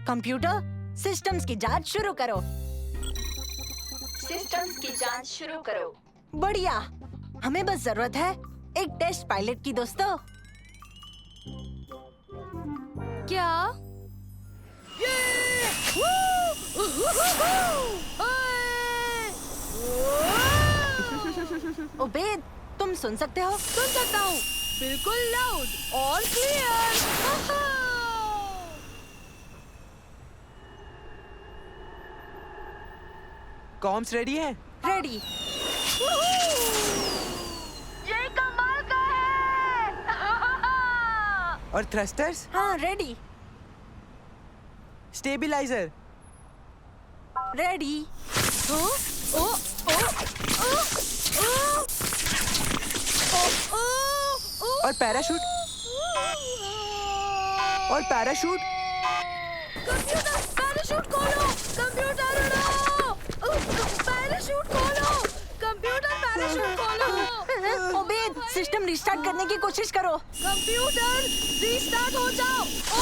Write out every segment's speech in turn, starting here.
Computer, systems की जांच शुरू करो। सिस्टम्स की जांच शुरू करो। बढ़िया। हमें बस जरूरत है एक टेस्ट पायलट की दोस्तों। क्या? उबैद, तुम सुन सकते हो? सुन सकता हूँ, बिल्कुल लाउड और क्लियर। कॉम्स रेडी है? रेडी। ये कमाल का है। और थ्रस्टर्स? हाँ, रेडी। स्टेबिलाइजर? रेडी। ओ, ओ, ओ, ओ, ओ, ओ, ओ, और पैराशूट? और पैराशूट? कंप्यूटर पैराशूट खोलो। कंप्यूटर उड़ाओ। पैराशूट खोलो। कंप्यूटर पैराशूट खोलो। उबैद, सिस्टम रिस्टार्ट करने की कोशिश करो। कंप्यूटर रीस्टार्ट हो जाओ। ओ,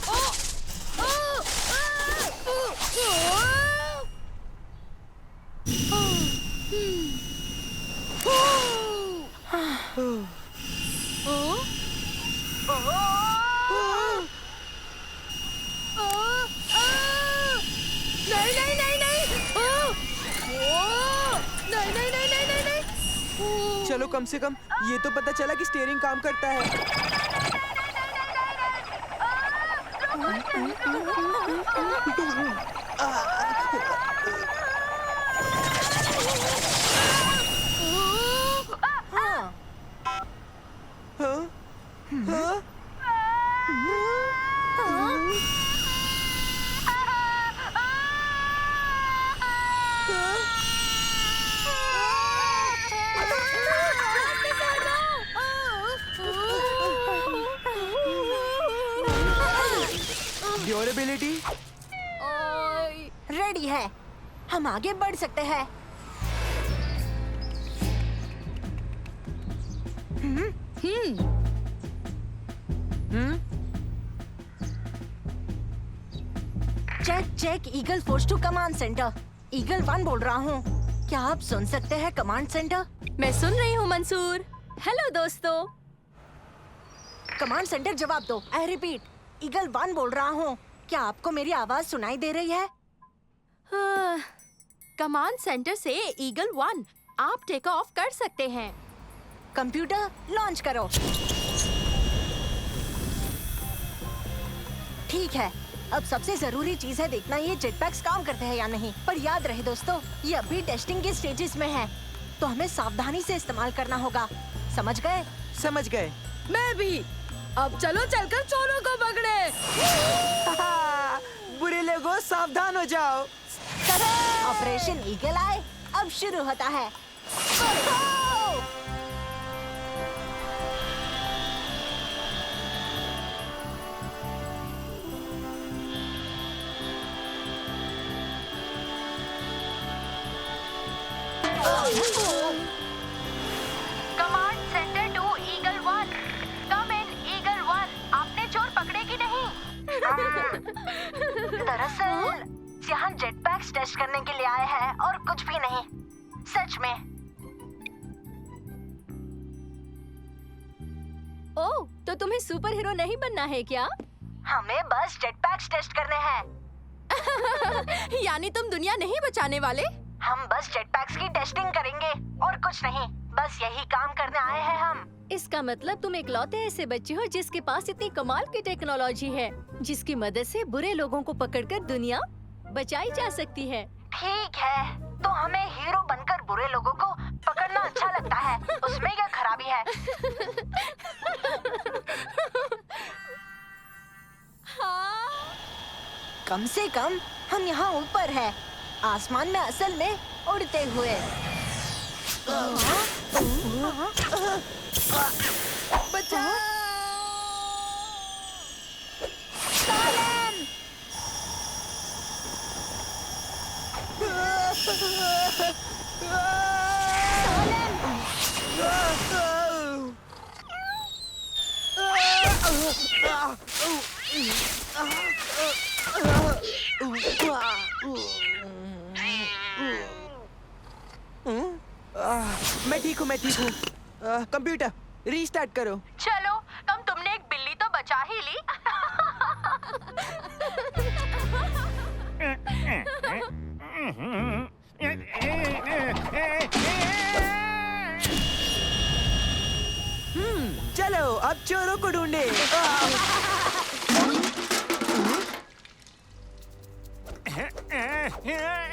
ओ, ओ, नहीं नहीं नहीं नहीं। नहीं नहीं नहीं नहीं नहीं नहीं। चलो, कम से कम ये तो पता चला कि स्टीयरिंग काम करता है। हाँ। हाँ? हाँ? ड्यूरेबिलिटी? रेडी है। हम आगे बढ़ सकते हैं। Check check, eagle force to command center. Eagle 1 बोल रहा हूँ। क्या आप सुन सकते हैं कमांड सेंटर? मैं सुन रही हूँ मंसूर। हेलो दोस्तों। कमांड सेंटर जवाब दो। आई रिपीट, ईगल 1 बोल रहा हूँ। क्या आपको मेरी आवाज सुनाई दे रही है? कमांड सेंटर से ईगल 1, आप टेक ऑफ कर सकते हैं। कंप्यूटर लॉन्च करो। ठीक है, अब सबसे जरूरी चीज है देखना ये जेटपैक्स काम करते हैं या नहीं। पर याद रहे दोस्तों, ये अभी टेस्टिंग के स्टेजेस में है, तो हमें सावधानी से इस्तेमाल करना होगा। समझ गए? समझ गए। मैं भी। अब चलो चलकर चोरों को पकड़े। बुरे लोगों, सावधान हो जाओ। ऑपरेशन ईगल आए अब शुरू होता है। Command center to eagle 1, come in eagle 1। आपने चोर पकड़े कि नहीं? दरअसल यहाँ जेटपैक्स टेस्ट करने के लिए आए हैं और कुछ भी नहीं। सच में। ओह, तो तुम्हें सुपर हीरो नहीं बनना है क्या? हमें बस जेटपैक्स टेस्ट करने हैं। यानी तुम दुनिया नहीं बचाने वाले? हम बस जेटपैक्स की टेस्टिंग करेंगे और कुछ नहीं। बस यही काम करने आए हैं हम। इसका मतलब तुम इकलौते ऐसे बच्चे हो जिसके पास इतनी कमाल की टेक्नोलॉजी है, जिसकी मदद से बुरे लोगों को पकड़कर दुनिया बचाई जा सकती है। ठीक है, तो हमें हीरो बनकर बुरे लोगों को पकड़ना अच्छा लगता है, उसमें क्या खराबी है? हाँ। कम से कम हम यहाँ ऊपर है, आसमान में असल में उड़ते हुए। बचाओ! मैं ठीक हूँ, मैं ठीक हूँ। कंप्यूटर रीस्टार्ट करो। चलो, कम तुमने एक बिल्ली तो बचा ही ली। चलो अब चोरों को ढूंढे।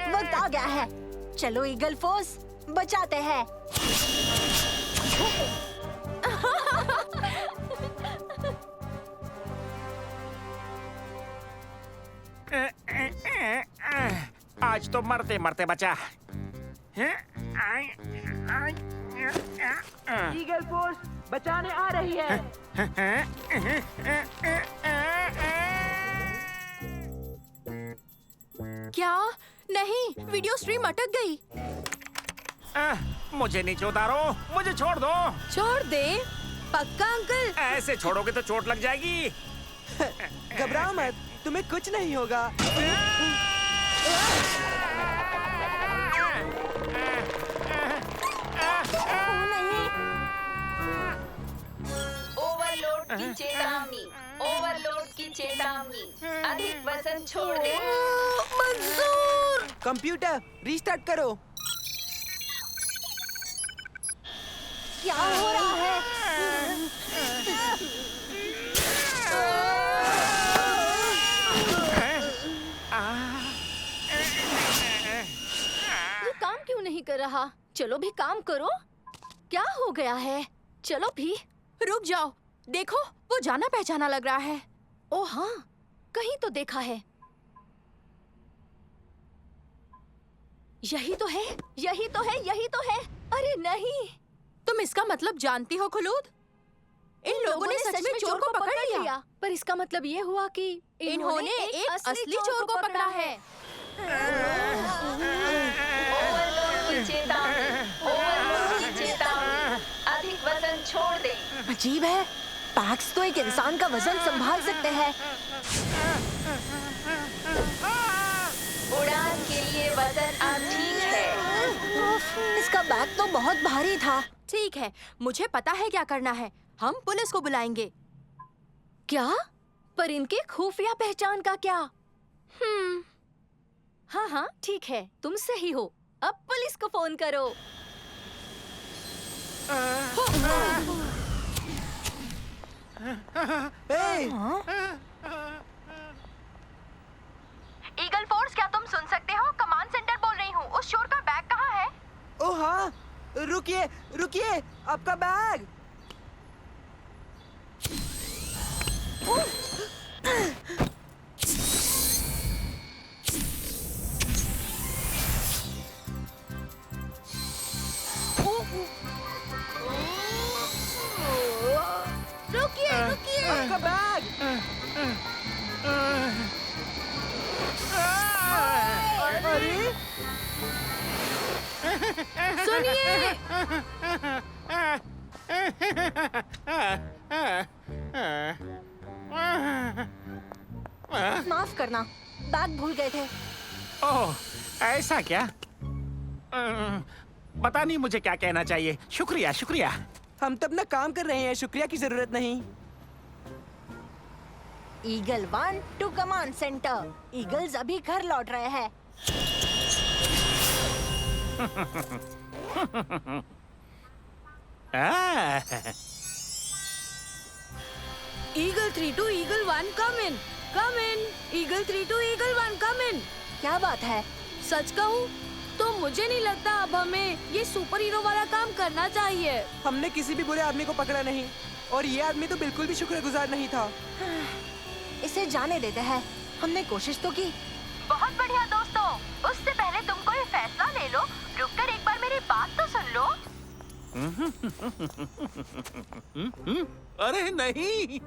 वक्त आ गया है, चलो ईगल फोर्स बचाते हैं। आज तो मरते मरते बचा। ईगल फोर्स बचाने आ रही है। क्या? नहीं, वीडियो स्ट्रीम अटक गई। मुझे नीचे उतारो, मुझे छोड़ दो। छोड़ दे, पक्का अंकल? ऐसे छोड़ोगे तो चोट लग जाएगी। घबराओ मत, तुम्हें कुछ नहीं होगा। ओवरलोड की चेतावनी, ओवरलोड की चेतावनी, अधिक वजन छोड़ दे। मंजूर। कंप्यूटर रीस्टार्ट करो। क्या हो रहा है? ये काम क्यों नहीं कर रहा? चलो भी काम करो। क्या हो गया है? चलो भी। रुक जाओ, देखो वो जाना पहचाना लग रहा है। ओ हाँ, कहीं तो देखा है। यही तो है, यही तो है, यही तो है। अरे नहीं, तुम इसका मतलब जानती हो खुलूद? इन लोगों ने सच में चोर को पकड़ लिया। पर इसका मतलब ये हुआ कि इन्होंने एक असली चोर को पकड़ा है। ओवरलोड की चेतावनी, ओवरलोड की चेतावनी, अधिक वजन छोड़ दे। अजीब है, पैक्स तो एक इंसान का वजन संभाल सकते हैं। उड़ान के लिए वजन अब ठीक है। इसका बैग तो बहुत भारी था। ठीक है, मुझे पता है क्या करना है। हम पुलिस को बुलाएंगे। क्या? पर इनके खुफिया पहचान का क्या? हाँ हाँ ठीक है, तुम सही हो। अब पुलिस को फोन करो। ईगल फोर्स, क्या तुम सुन सकते हो? कमांड सेंटर बोल रही हूँ। उस चोर का बैग कहाँ है? ओह हाँ, रुकिए रुकिए, आपका बैग। रुकिए रुकिए। आपका बैग। अरे सुनिए, माफ करना, बैग भूल गए थे। ओह, ऐसा क्या? पता नहीं मुझे क्या कहना चाहिए। शुक्रिया शुक्रिया। हम तो अपना काम कर रहे हैं, शुक्रिया की जरूरत नहीं। Eagle 1 to command center. Eagles अभी घर लौट रहे हैं। Eagle 3 to eagle 1 come in, come in. Eagle 3 to eagle 1 come in. क्या बात है? सच कहूँ तो मुझे नहीं लगता अब हमें ये सुपर हीरो वाला काम करना चाहिए। हमने किसी भी बुरे आदमी को पकड़ा नहीं और ये आदमी तो बिल्कुल भी शुक्रगुजार नहीं था। इसे जाने देते हैं, हमने कोशिश तो की। बहुत बढ़िया दोस्तों, उससे पहले तुम कोई फैसला ले लो, रुककर एक बार मेरी बात तो सुन लो। अरे नहीं।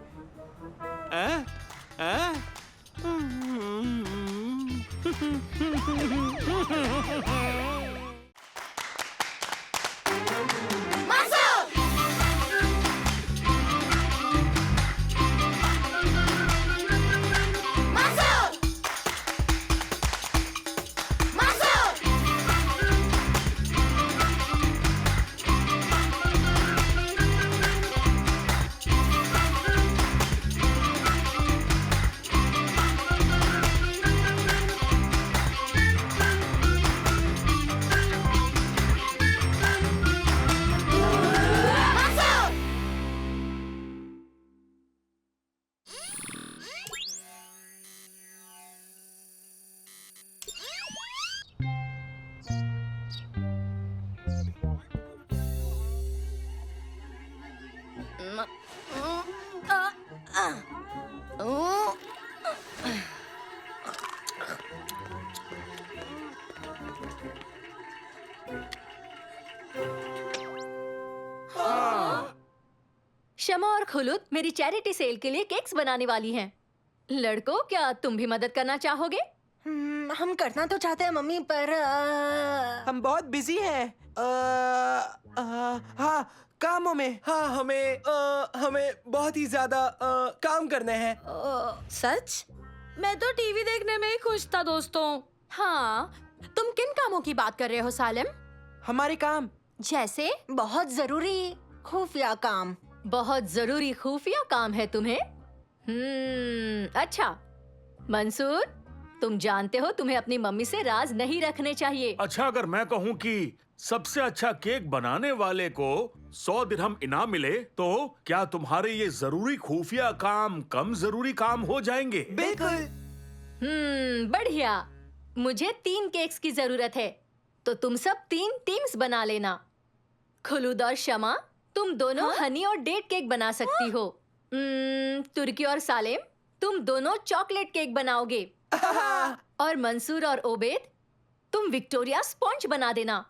शमा और खुलूद मेरी चैरिटी सेल के लिए केक्स बनाने वाली हैं। लड़कों, क्या तुम भी मदद करना चाहोगे? हम करना तो चाहते हैं मम्मी, पर हम बहुत बिजी हैं। हाँ, कामों में। हाँ, हमें बहुत ही ज्यादा काम करने हैं। सच? मैं तो टीवी देखने में ही खुश था दोस्तों। हाँ, तुम किन कामों की बात कर रहे हो सालिम? हमारे काम। जैसे? बहुत जरूरी खुफिया काम। बहुत जरूरी खुफिया काम है तुम्हें? अच्छा। मंसूर, तुम जानते हो तुम्हें अपनी मम्मी से राज नहीं रखने चाहिए। अच्छा, अगर मैं कहूँ कि सबसे अच्छा केक बनाने वाले को 100 दिरहम इनाम मिले, तो क्या तुम्हारे ये जरूरी खुफिया काम कम जरूरी काम हो जाएंगे? बिल्कुल। बढ़िया। मुझे 3 केक्स की जरूरत है, तो तुम सब 3 टीम्स बना लेना। खुलूद और शमा, तुम दोनों हनी और डेट केक बना सकती हो। तुर्की और सालेम, तुम दोनों चॉकलेट केक बनाओगे। और मंसूर और ओबेद, तुम विक्टोरिया स्पॉन्ज बना देना।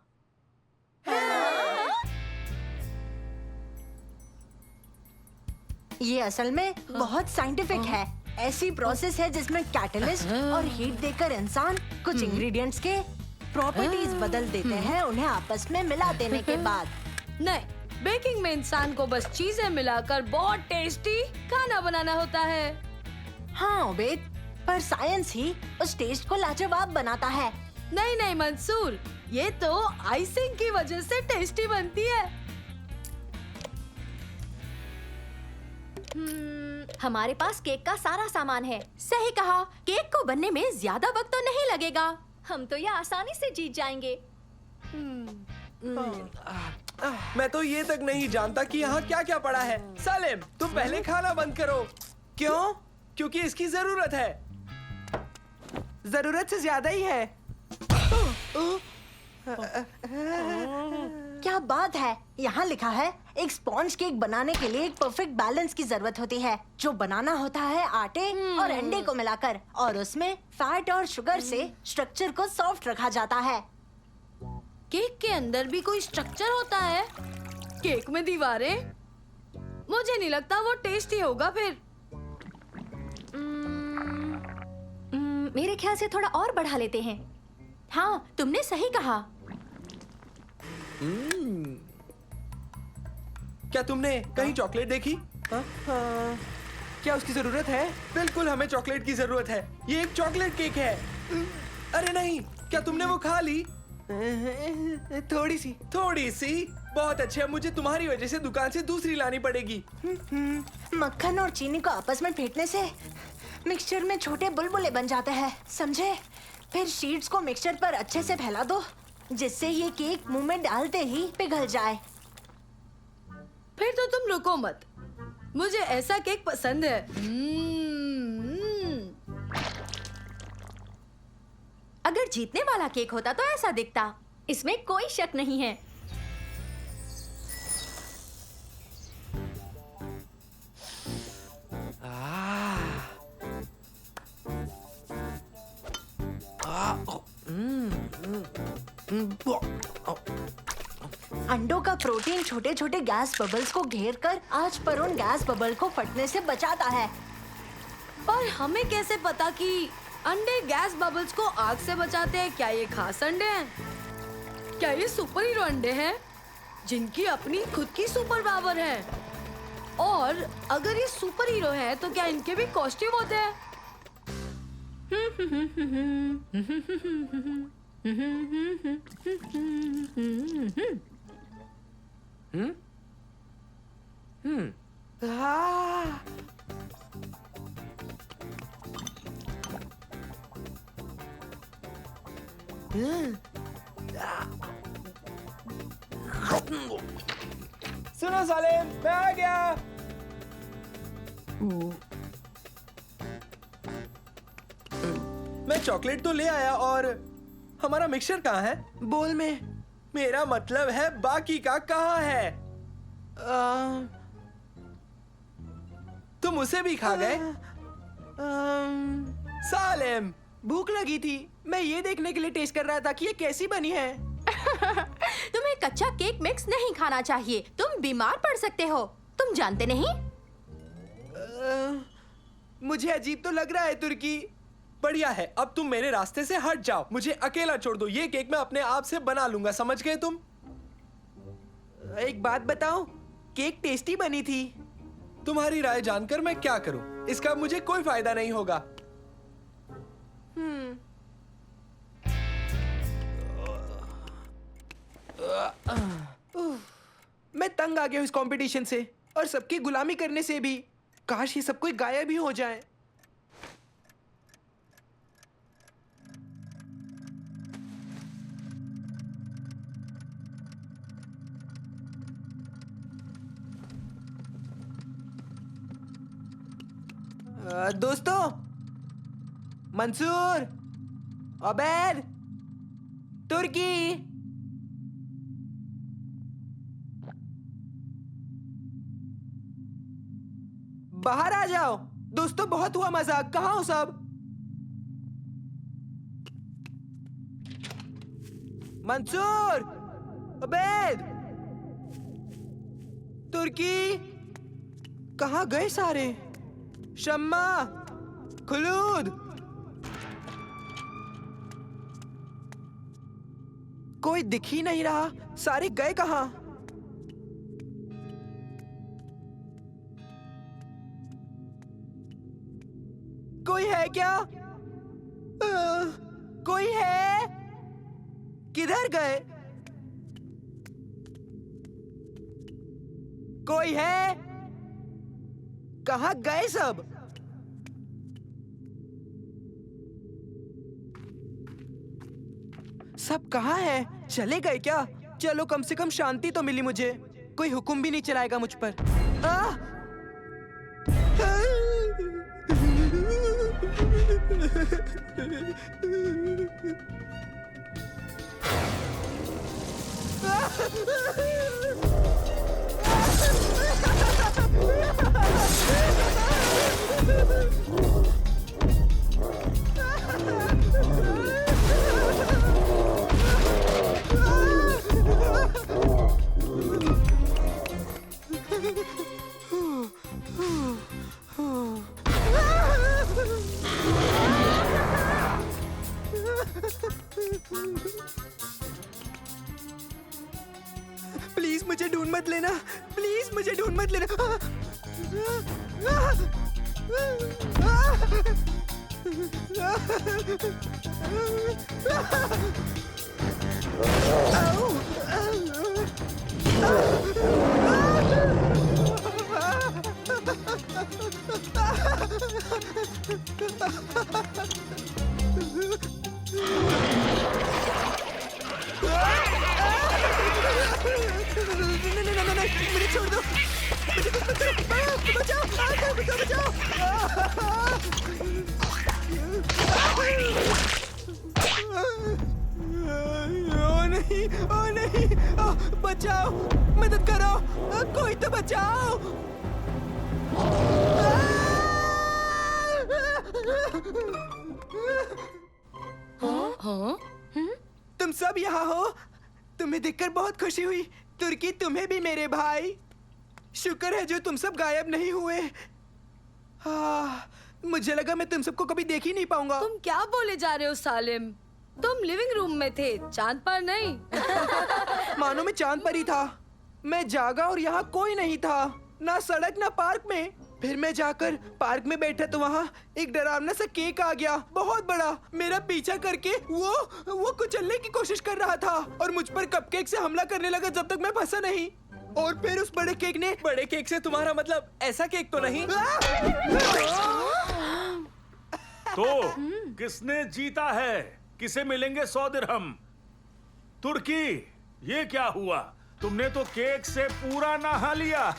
ये असल में बहुत साइंटिफिक है। ऐसी प्रोसेस है जिसमें कैटलिस्ट और हीट देकर इंसान कुछ इंग्रेडिएंट्स के प्रॉपर्टीज बदल देते हैं उन्हें आपस में मिला देने के बाद। नहीं, बेकिंग में इंसान को बस चीजें मिलाकर बहुत टेस्टी खाना बनाना होता है। हाँ ओबेद, पर साइंस ही उस टेस्ट को लाजवाब बनाता है। नहीं नहीं मंसूर, ये तो आइसिंग की वजह से टेस्टी बनती है। हमारे पास केक का सारा सामान है। सही कहा, केक को बनने में ज्यादा वक्त तो नहीं लगेगा। हम तो ये आसानी से जीत जाएंगे। मैं तो ये तक नहीं जानता कि यहाँ क्या क्या पड़ा है। सालेम, तुम पहले खाना बंद करो। क्यों? क्योंकि इसकी जरूरत है। जरूरत से ज्यादा ही है। क्या बात है, यहाँ लिखा है एक स्पॉन्ज केक बनाने के लिए एक परफेक्ट बैलेंस की जरूरत होती है, जो बनाना होता है आटे और अंडे को मिलाकर, और उसमें फैट और शुगर से स्ट्रक्चर को सॉफ्ट रखा जाता है। केक के अंदर भी कोई स्ट्रक्चर होता है? केक में दीवारें? मुझे नहीं लगता वो टेस्टी होगा फिर। मेरे ख्याल से थोड़ा और बढ़ा लेते हैं। हाँ, तुमने सही कहा। क्या तुमने कहीं चॉकलेट देखी? क्या उसकी जरूरत है? बिल्कुल, हमें चॉकलेट की जरूरत है। ये एक चॉकलेट केक है। अरे नहीं, क्या तुमने वो खा ली? थोड़ी सी। बहुत अच्छा, मुझे तुम्हारी वजह से दुकान से दूसरी लानी पड़ेगी। मक्खन और चीनी को आपस में फेंटने से मिक्सचर में छोटे बुलबुले बन जाते हैं, समझे? फिर शीट्स को मिक्सचर पर अच्छे से फैला दो, जिससे ये केक मुंह में डालते ही पिघल जाए। फिर तो तुम रुको मत, मुझे ऐसा केक पसंद है। अगर जीतने वाला केक होता तो ऐसा दिखता। इसमें कोई शक नहीं है। अंडों का प्रोटीन छोटे छोटे गैस बबल्स को घेर कर आज पर उन गैस बबल को फटने से बचाता है। पर हमें कैसे पता कि अंडे गैस बबल्स को आग से बचाते हैं? क्या ये खास अंडे हैं? क्या ये सुपर हीरो अंडे हैं जिनकी अपनी खुद की सुपर पावर है? और अगर ये सुपर हीरो हैं तो क्या इनके भी कॉस्ट्यूम होते हैं? सुनो सालेम, मैं आ गया। मैं चॉकलेट तो ले आया और हमारा मिक्सचर कहाँ है? बोल में। मेरा मतलब है बाकी का कहाँ है? तुम उसे भी खा गए? सालेम, भूख लगी थी। मैं ये देखने के लिए टेस्ट कर रहा था कि ये कैसी बनी है। तुम्हें कच्चा केक मिक्स नहीं खाना चाहिए, तुम बीमार पड़ सकते हो। तुम जानते नहीं? मुझे अजीब तो लग रहा है तुर्की। बढ़िया है, अब तुम मेरे रास्ते से हट जाओ। मुझे अकेला छोड़ दो। ये केक मैं अपने आप से बना लूंगा, समझ गए तुम? एक बात बताओ, केक टेस्टी बनी थी। तुम्हारी राय जानकर मैं क्या करूं? इसका मुझे कोई फायदा नहीं होगा। मैं तंग आ गया हूं इस कंपटीशन से और सबकी गुलामी करने से भी। काश ये सब कोई गायब ही हो जाए। दोस्तों, मंसूर, अबैद, तुर्की, बाहर आ जाओ। दोस्तों, बहुत हुआ मजाक। कहाँ हो सब? मंसूर, अबैद, तुर्की, कहाँ गए सारे? शम्मा, खुलूद, कोई दिख ही नहीं रहा। सारे गए कहाँ? कोई है क्या? कोई है? किधर गए? कोई है? कहाँ गए सब? सब कहाँ है? चले गए क्या? चलो, कम से कम शांति तो मिली मुझे। कोई हुक्म भी नहीं चलाएगा मुझ पर। प्लीज मुझे ढूंढ मत लेना। प्लीज मुझे ढूंढ मत लेना। मुझे छोड़ दो। बचाओ, बचाओ। ओ नहीं, बचाओ, मदद करो, कोई तो बचाओ। तुम सब यहाँ हो? तुम्हें देखकर बहुत खुशी हुई। तुर्की, तुम्हें भी मेरे भाई। शुक्र है जो तुम सब गायब नहीं हुए। मुझे लगा मैं तुम सबको कभी देख ही नहीं पाऊंगा। तुम क्या बोले जा रहे हो सालिम? तुम लिविंग रूम में थे, चांद पर नहीं। मानो मैं चांद पर ही था। मैं जागा और यहाँ कोई नहीं था, ना सड़क ना पार्क में। फिर मैं जाकर पार्क में बैठा तो वहाँ एक डरावना सा केक आ गया, बहुत बड़ा। मेरा पीछा करके वो कुचलने की कोशिश कर रहा था और मुझ पर कपकेक से हमला करने लगा जब तक मैं फंसा नहीं। और फिर उस बड़े केक ने, बड़े केक से तुम्हारा मतलब ऐसा केक तो नहीं? तो किसने जीता है? किसे मिलेंगे 100 दिरहम? तुर्की, ये क्या हुआ? तुमने तो केक से पूरा नहा लिया।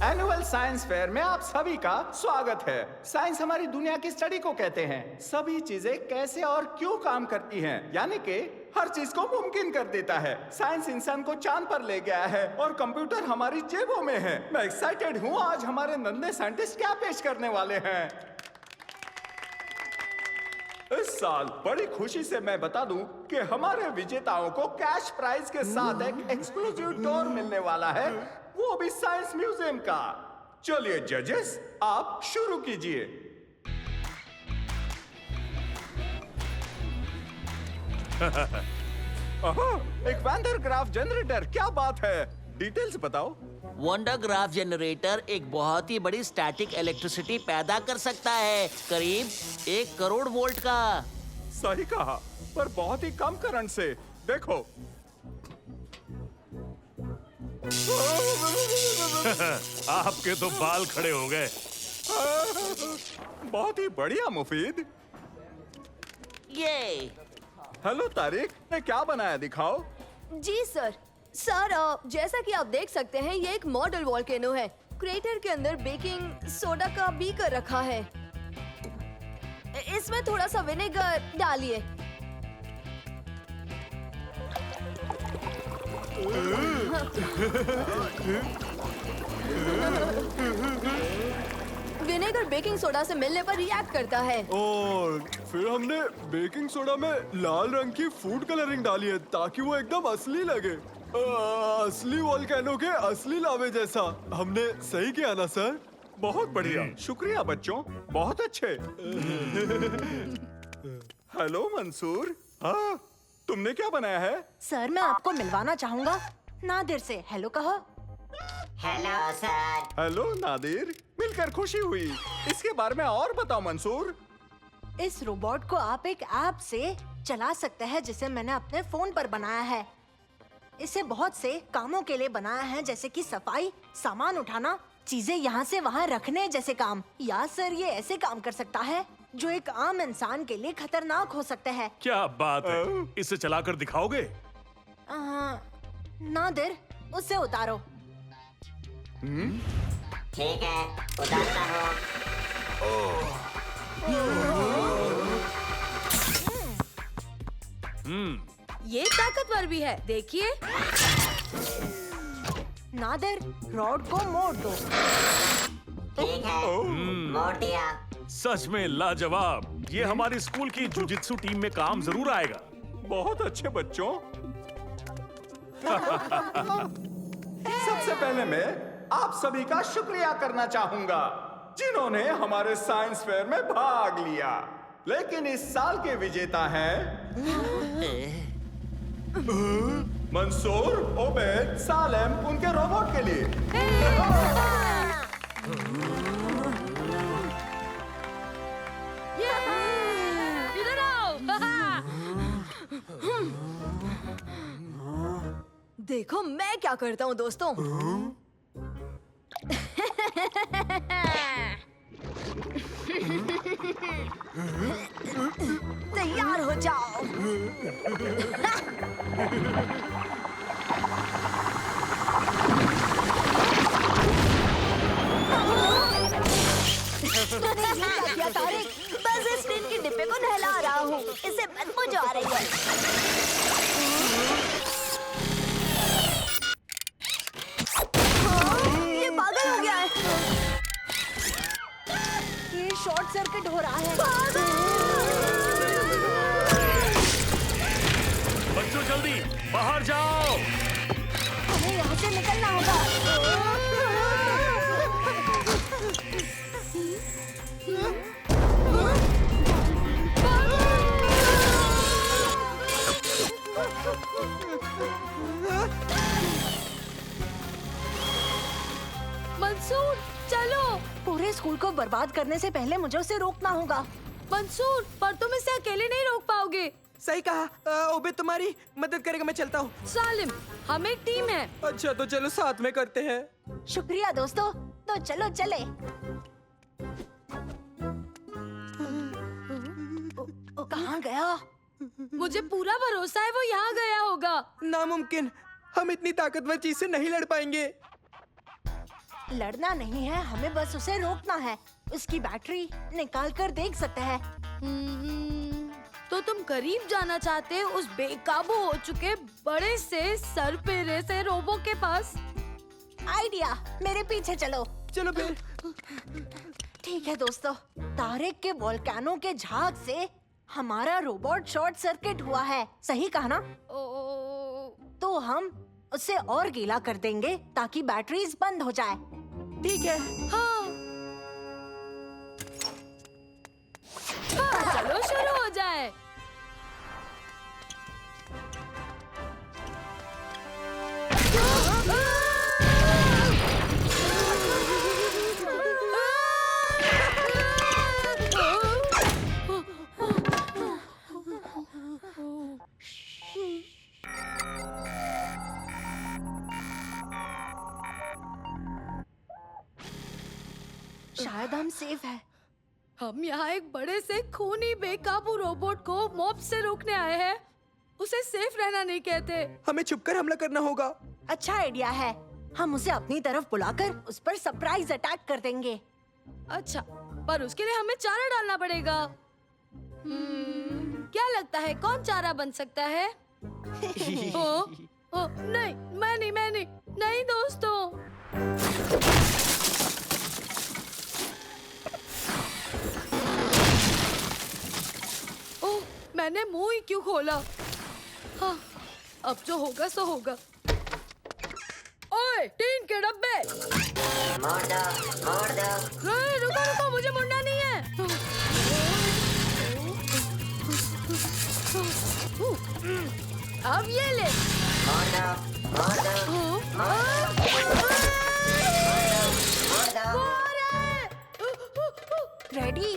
एनुअल साइंस फेयर में आप सभी का स्वागत है। साइंस हमारी दुनिया की स्टडी को कहते हैं। सभी चीजें कैसे और क्यों काम करती हैं, यानी कि हर चीज को मुमकिन कर देता है। साइंस इंसान को चांद पर ले गया है और कंप्यूटर हमारी जेबों में है। मैं एक्साइटेड हूँ, आज हमारे नन्हे साइंटिस्ट क्या पेश करने वाले हैं। इस साल बड़ी खुशी से मैं बता दूं कि हमारे विजेताओं को कैश प्राइज के साथ एक एक्सक्लूसिव टूर मिलने वाला है, वो भी साइंस म्यूजियम का। चलिए जजेस, आप शुरू कीजिए। एक वैंडरग्राफ जनरेटर, क्या बात है, डिटेल्स बताओ। वंडरग्राफ जनरेटर एक बहुत ही बड़ी स्टैटिक इलेक्ट्रिसिटी पैदा कर सकता है, करीब 1 करोड़ वोल्ट का। सही कहा, पर बहुत ही कम करंट से। देखो। आपके तो बाल खड़े हो गए। बहुत ही बढ़िया मुफीद। ये हेलो तारिक, ने क्या बनाया दिखाओ। जी सर। जैसा कि आप देख सकते हैं, ये एक मॉडल वोल्केनो है। क्रेटर के अंदर बेकिंग सोडा का बीकर रखा है। इसमें थोड़ा सा विनेगर डालिए। विनेगर बेकिंग सोडा से मिलने पर रिएक्ट करता है। और फिर हमने बेकिंग सोडा में लाल रंग की फूड कलरिंग डाली है ताकि वो एकदम असली लगे, असली वोल्केनो के असली लावे जैसा। हमने सही किया ना सर? बहुत बढ़िया, शुक्रिया बच्चों, बहुत अच्छे। हेलो मंसूर, हाँ, तुमने क्या बनाया है? सर, मैं आपको मिलवाना चाहूंगा नादिर से। हेलो कहो। Hello sir. हेलो नादिर, मिलकर खुशी हुई। इसके बारे में और बताओ मंसूर। इस रोबोट को आप एक ऐप से चला सकते हैं जिसे मैंने अपने फोन पर बनाया है। इसे बहुत से कामों के लिए बनाया है, जैसे कि सफाई, सामान उठाना, चीजें यहाँ से वहाँ रखने जैसे काम। या सर, ये ऐसे काम कर सकता है जो एक आम इंसान के लिए खतरनाक हो सकते हैं। क्या बात है, इसे चलाकर दिखाओगे? नादिर, उसे उतारो। ठीक है, उतारता हूँ। ये ताकतवर भी है, देखिए। नादिर, रॉड को मोड़ दो। ठीक है, मोड़ दिया। सच में लाजवाब। ये हमारी स्कूल की जुजित्सु टीम में काम जरूर आएगा। बहुत अच्छे बच्चों। सबसे पहले मैं आप सभी का शुक्रिया करना चाहूंगा। जिन्होंने हमारे साइंस फेयर में भाग लिया। लेकिन इस साल के विजेता हैं मंसूर, ओबेद, सालेम उनके रोबोट के लिए। इधर आओ। देखो मैं क्या करता हूँ दोस्तों। तैयार हो जाओ। तूने ये क्या किया तारिक? बस इस टिन के डिब्बे को नहला रहा हूँ। इससे बदबू जो आ रही है। ये पागल हो गया है। ये शॉर्ट सर्किट हो रहा है। बच्चों जल्दी बाहर जाओ। हमें यहाँ से निकलना होगा। मंसूर चलो। पूरे स्कूल को बर्बाद करने से पहले मुझे उसे रोकना होगा। मंसूर पर तुम इसे अकेले नहीं रोक पाओगे। सही कहा। ओबे तुम्हारी मदद करेगा, मैं चलता हूँ। सालिम हम एक टीम है। अच्छा तो चलो साथ में करते हैं। शुक्रिया दोस्तों, तो चलो चले। कहाँ गया? मुझे पूरा भरोसा है वो यहाँ गया होगा। नामुमकिन, हम इतनी ताकतवर चीज से नहीं लड़ पाएंगे। लड़ना नहीं है, हमें बस उसे रोकना है। उसकी बैटरी निकाल कर देख सकते हैं। तो तुम करीब जाना चाहते हो उस बेकाबू हो चुके बड़े से सरपेरे से रोबो के पास? आइडिया, मेरे पीछे चलो। चलो फिर। ठीक है दोस्तों, तारिक के वोल्केनो के झाग से हमारा रोबोट शॉर्ट सर्किट हुआ है। सही कहा ना? तो हम उसे और गीला कर देंगे ताकि बैटरीज बंद हो जाए। ठीक है। हाँ। चलो शुरू हो जाए। शायद हम सेफ है। हम यहाँ एक बड़े से खूनी बेकाबू रोबोट को मॉब से रोकने आए हैं। उसे सेफ रहना नहीं कहते। हमें छुपकर हमला करना होगा। अच्छा आइडिया है, हम उसे अपनी तरफ बुलाकर उस पर सरप्राइज अटैक कर देंगे। अच्छा, पर उसके लिए हमें चारा डालना पड़ेगा। क्या लगता है कौन चारा बन सकता है? नहीं, मैं नहीं दोस्तों। ओह, मैंने मुंह ही क्यों खोला? हाँ, अब जो होगा सो होगा। ओए, टीन के डब्बे! मोड़ दो। रुको, मुझे मुड़ना नहीं है। अब ये ले। मोड़ दो। रेडी?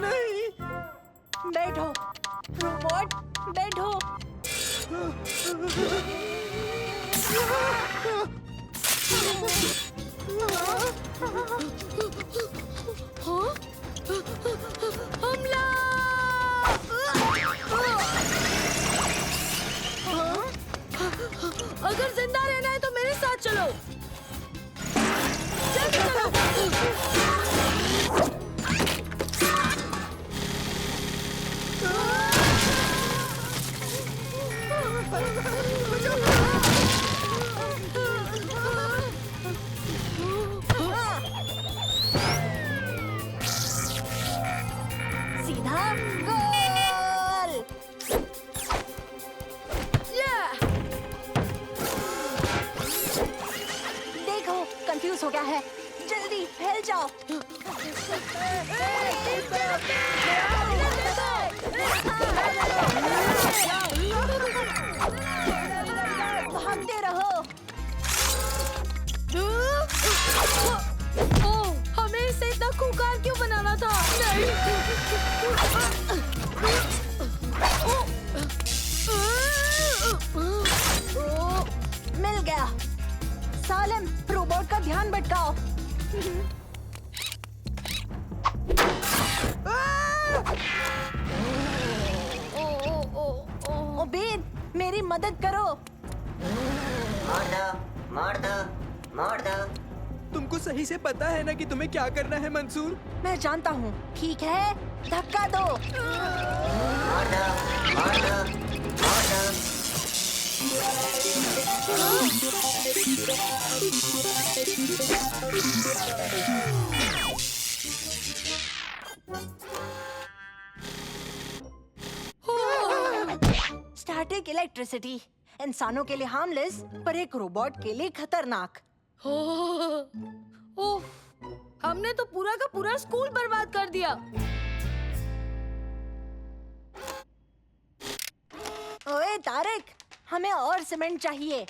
नहीं। बैठो रोबोट, बैठो। हमला! अगर जिंदा रहना है तो मेरे साथ चलो। जल्दी चलो। सीधा गोल। है। जल्दी फैल जाओ। भागते रहो। हमें इसे इतना खूंखार क्यों बनाना था? मिल गया। सालेम, रोबोट का ध्यान भटकाओ। ओबेद, मेरी मदद करो। मार दो। तुमको सही से पता है ना कि तुम्हें क्या करना है मंसूर? मैं जानता हूँ। ठीक है, धक्का दो। मार दो। स्टैटिक इलेक्ट्रिसिटी इंसानों के लिए हार्मलेस, पर एक रोबोट के लिए खतरनाक। ओह, हमने तो पूरा का पूरा स्कूल बर्बाद कर दिया। ओए तारिक, हमें और सीमेंट चाहिए।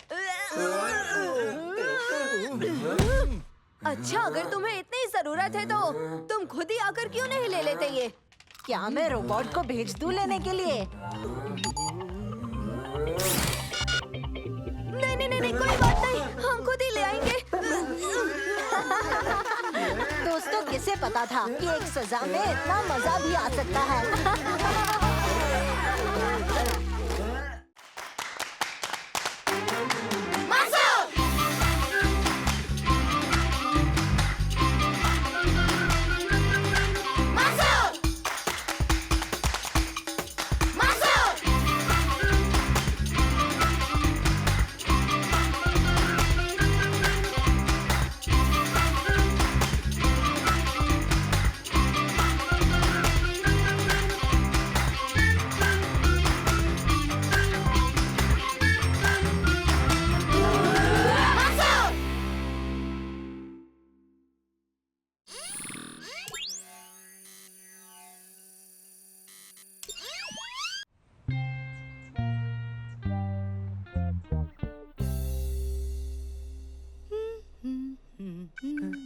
अच्छा, अगर तुम्हें इतनी जरूरत है तो तुम खुद ही आकर क्यों नहीं ले लेते ये? क्या मैं रोबोट को भेज दूं लेने के लिए? नहीं, कोई बात नहीं, हम खुद ही ले आएंगे। दोस्तों, किसे पता था कि एक सजा में इतना मजा भी आ सकता है।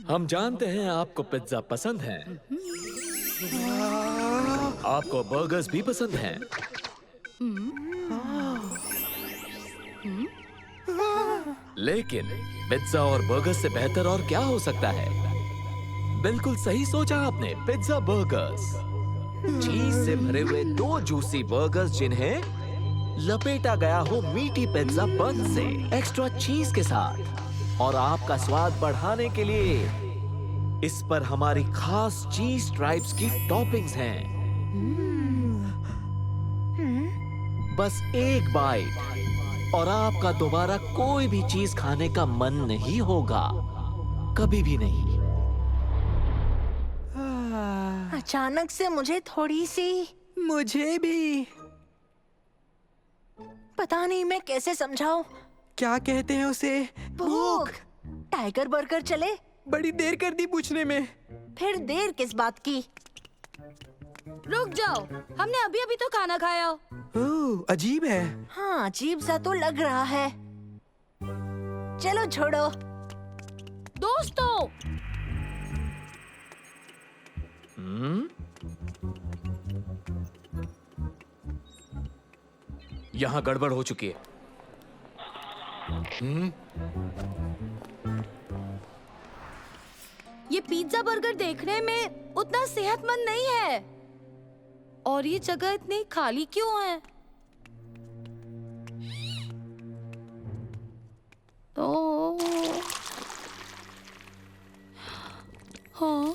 हम जानते हैं आपको पिज्जा पसंद है, आपको बर्गर्स भी पसंद हैं। लेकिन पिज्जा और बर्गर से बेहतर और क्या हो सकता है? बिल्कुल सही सोचा आपने, पिज्जा बर्गर्स। चीज से भरे हुए 2 जूसी बर्गर्स जिन्हें लपेटा गया हो मीठी पिज्जा बन से एक्स्ट्रा चीज के साथ, और आपका स्वाद बढ़ाने के लिए इस पर हमारी खास चीज स्ट्राइप्स की टॉपिंग्स हैं। बस एक बाइट और आपका दोबारा कोई भी चीज खाने का मन नहीं होगा, कभी भी नहीं। अचानक से मुझे थोड़ी सी, मुझे भी। पता नहीं मैं कैसे समझाऊं। क्या कहते हैं उसे? भूख। टाइगर बर्गर चले? बड़ी देर कर दी पूछने में। फिर देर किस बात की? रुक जाओ, हमने अभी अभी तो खाना खाया। ओह, अजीब है। हाँ, अजीब सा तो लग रहा है। चलो छोड़ो। दोस्तों, यहाँ गड़बड़ हो चुकी है। ये पिज्जा बर्गर देखने में उतना सेहतमंद नहीं है, और ये जगह इतनी खाली क्यों है? तो हाँ,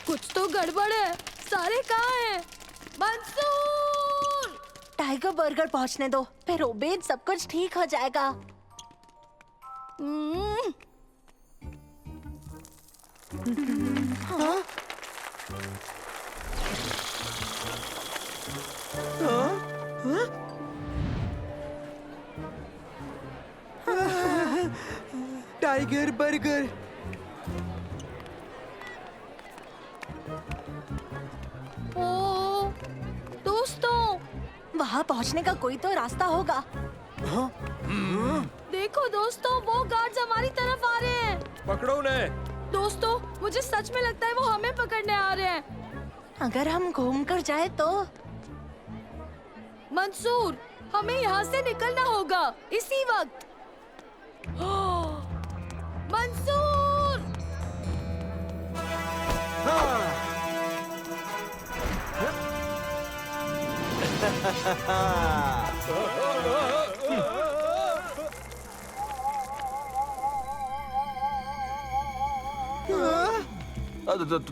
कुछ तो गड़बड़ है। सारे कहाँ हैं? मंसूर! टाइगर बर्गर पहुंचने दो, फिर ओबेद सब कुछ ठीक हो जाएगा। हाँ? Tiger burger. ओ, दोस्तों, वहाँ पहुँचने का कोई तो रास्ता होगा। देखो दोस्तों, वो गार्ड्स हमारी तरफ आ रहे हैं। पकड़ो उन्हें। दोस्तों, मुझे सच में लगता है वो हमें पकड़ने आ रहे हैं। अगर हम घूम कर जाए तो? मंसूर, हमें यहाँ से निकलना होगा इसी वक्त। मंसूर!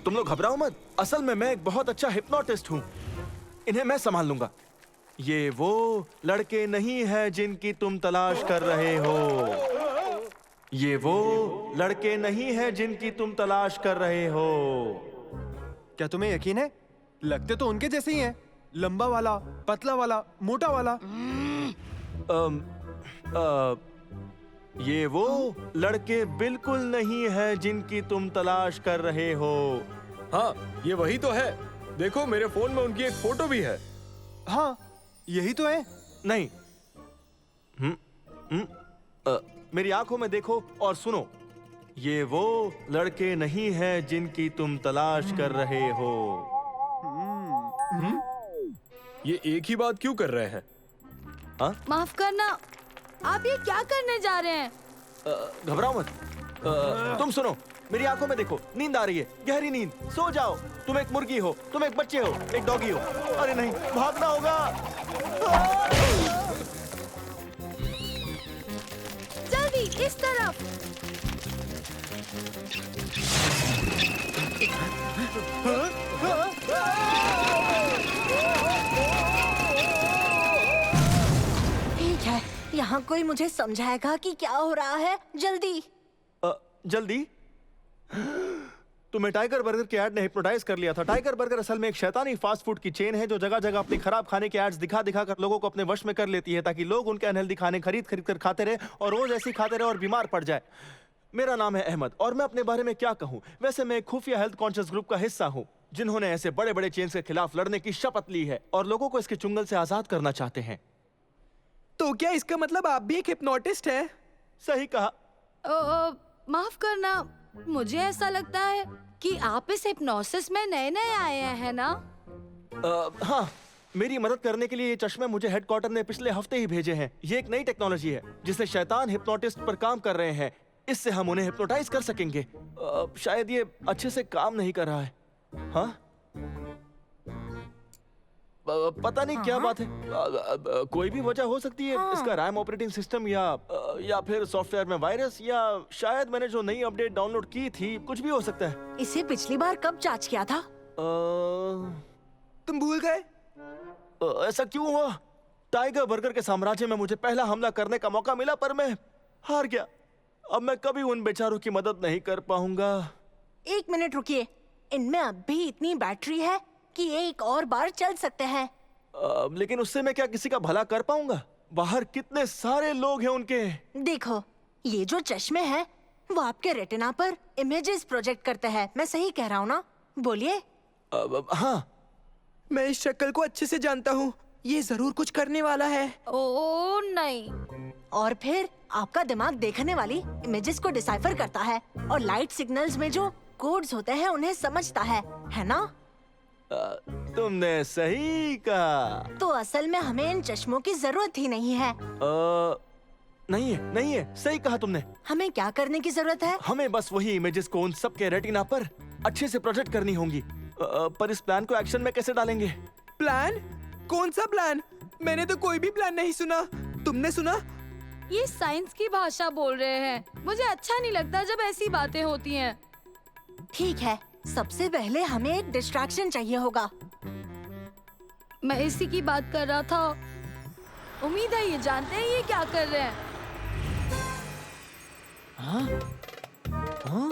तुम लोग घबराओ मत। असल में मैं एक बहुत अच्छा हिप्नोटिस्ट हूँ। इन्हें मैं संभाल लूंगा। ये वो लड़के नहीं हैं जिनकी तुम तलाश कर रहे हो। ये वो लड़के नहीं हैं जिनकी तुम तलाश कर रहे हो। क्या तुम्हें यकीन है? लगते तो उनके जैसे ही हैं। लंबा वाला, पतला वाला, मोटा वाला। ये वो लड़के बिल्कुल नहीं हैं जिनकी तुम तलाश कर रहे हो। हाँ, ये वही तो है। देखो, मेरे फोन में उनकी एक फोटो भी है। हाँ, यही तो है। नहीं। मेरी आंखों में देखो और सुनो। ये वो लड़के नहीं हैं जिनकी तुम तलाश कर रहे हो। ये एक ही बात क्यों कर रहे हैं? माफ करना, आप ये क्या करने जा रहे हैं? घबराओ मत। तुम सुनो, मेरी आंखों में देखो। नींद आ रही है, गहरी नींद। सो जाओ। तुम एक मुर्गी हो, तुम एक बच्चे हो, एक डॉगी हो। अरे नहीं, भागना होगा। जल्दी इस तरफ। ठीक है, यहाँ कोई मुझे समझाएगा कि क्या हो रहा है। जल्दी। जल्दी? तुम्हें टाइगर बर्गर के ऐड ने हिप्नोटाइज कर लिया था। टाइगर बर्गर असल में एक शैतानी फास्ट फूड की चेन है जो जगह जगह अपनी खराब खाने के एड्स दिखा दिखा कर लोगों को अपने वश में कर लेती है ताकि लोग उनके अनहेल्दी खाने खरीद खरीद कर खाते रहे और रोज ऐसे ही खाते रहे और बीमार पड़ जाए। मेरा नाम है अहमद और मैं अपने बारे में क्या कहूँ। वैसे मैं एक खुफिया हेल्थ कॉन्शियस ग्रुप का हिस्सा हूँ जिन्होंने ऐसे बड़े बड़े चेन्स के खिलाफ लड़ने की शपथ ली है और लोगों को इसके चुंगल से आजाद करना चाहते हैं। तो क्या इसका मतलब आप भी एक हिप्नोटिस्ट हैं? सही कहा। माफ करना, मुझे ऐसा लगता है कि आप इस हिप्नोसिस में नए नए आए हैं ना? हाँ, मेरी मदद करने के लिए ये चश्मे मुझे हेडक्वार्टर ने पिछले हफ्ते ही भेजे हैं। ये एक नई टेक्नोलॉजी है जिसे शैतान हिप्नोटिस्ट पर काम कर रहे हैं। इससे हम उन्हें हिप्नोटाइज कर सकेंगे। शायद ये अच्छे से काम नहीं कर रहा है। हाँ? पता नहीं क्या बात है। कोई भी वजह हो सकती है। इसका रैम ऑपरेटिंग सिस्टम या फिर सॉफ्टवेयर में वायरस या शायद मैंने जो नई अपडेट डाउनलोड की थी, कुछ भी हो सकता है। इसे पिछली बार कब जांच किया था? तुम भूल गए? ऐसा क्यों हुआ? टाइगर बर्गर के साम्राज्य में मुझे पहला हमला करने का मौका मिला पर मैं हार गया। अब मैं कभी उन बेचारों की मदद नहीं कर पाऊंगा। 1 मिनट रुकिए, इनमें अब भी इतनी बैटरी है कि एक और बार चल सकते हैं। लेकिन उससे मैं क्या किसी का भला कर पाऊंगा? बाहर कितने सारे लोग हैं उनके। देखो, ये जो चश्मे हैं वो आपके रेटिना पर इमेजेस प्रोजेक्ट करते हैं। मैं सही कह रहा हूँ ना? बोलिए। हाँ, मैं इस शक्ल को अच्छे से जानता हूँ। ये जरूर कुछ करने वाला है। ओ नहीं। और फिर आपका दिमाग देखने वाली इमेजेस को डिसाइफर करता है और लाइट सिग्नल्स में जो कोड्स होते हैं उन्हें समझता है ना? तुमने सही कहा। तो असल में हमें इन चश्मों की जरूरत ही नहीं है। नहीं है, सही कहा तुमने। हमें क्या करने की जरूरत है? हमें बस वही इमेजेस को उन सब के रेटिना पर अच्छे से प्रोजेक्ट करनी होंगी। पर इस प्लान को एक्शन में कैसे डालेंगे? प्लान? कौन सा प्लान? मैंने तो कोई भी प्लान नहीं सुना। तुमने सुना? ये साइंस की भाषा बोल रहे हैं। मुझे अच्छा नहीं लगता जब ऐसी बातें होती हैं। ठीक है, सबसे पहले हमें एक डिस्ट्रैक्शन चाहिए होगा। मैं इसी की बात कर रहा था। उम्मीद है ये जानते हैं ये क्या कर रहे हैं। हाँ? हाँ?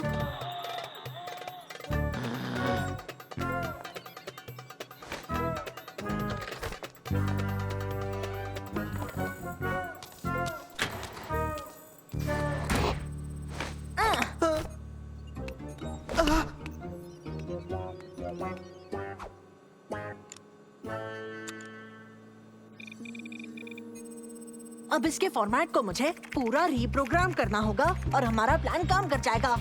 अब इसके फॉर्मेट को मुझे पूरा रीप्रोग्राम करना होगा और हमारा प्लान काम कर जाएगा।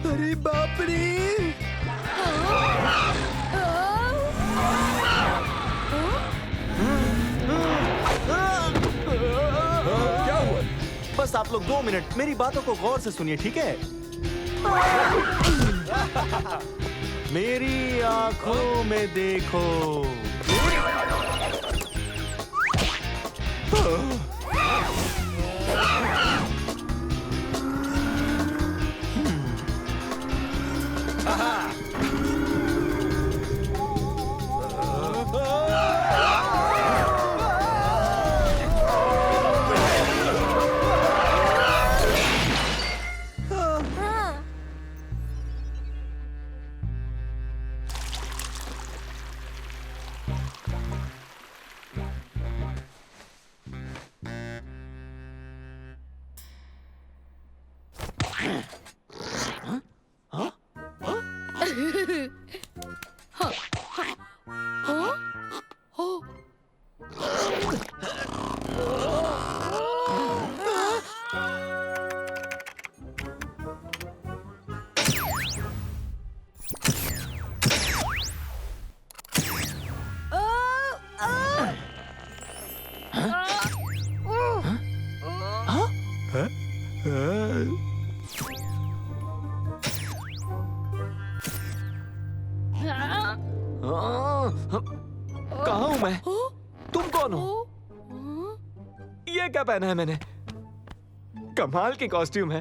अरे बाप रे! क्या हुआ? बस आप लोग 2 मिनट मेरी बातों को गौर से सुनिए, ठीक है? मेरी आंखों में देखो। कहाँ हूँ मैं? तुम कौन हो? ये क्या पहना है मैंने? कमाल की कॉस्ट्यूम है।